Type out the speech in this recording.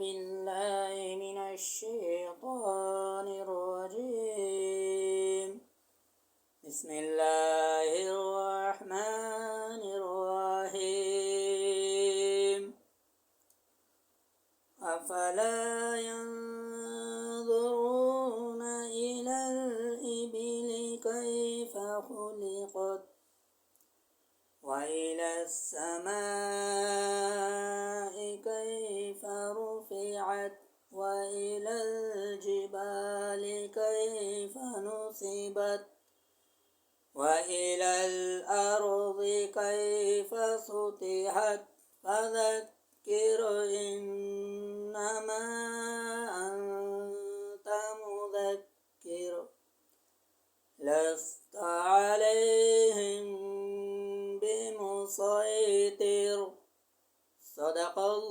بالله من الشيطان الرجيم. بسم الله الرحمن الرحيم. أفلا ينظرون إلى الإبل كيف خلقت وإلى السماء كيف رفعت وإلى الجبال كيف نصبت وإلى الأرض كيف سطحت فذكر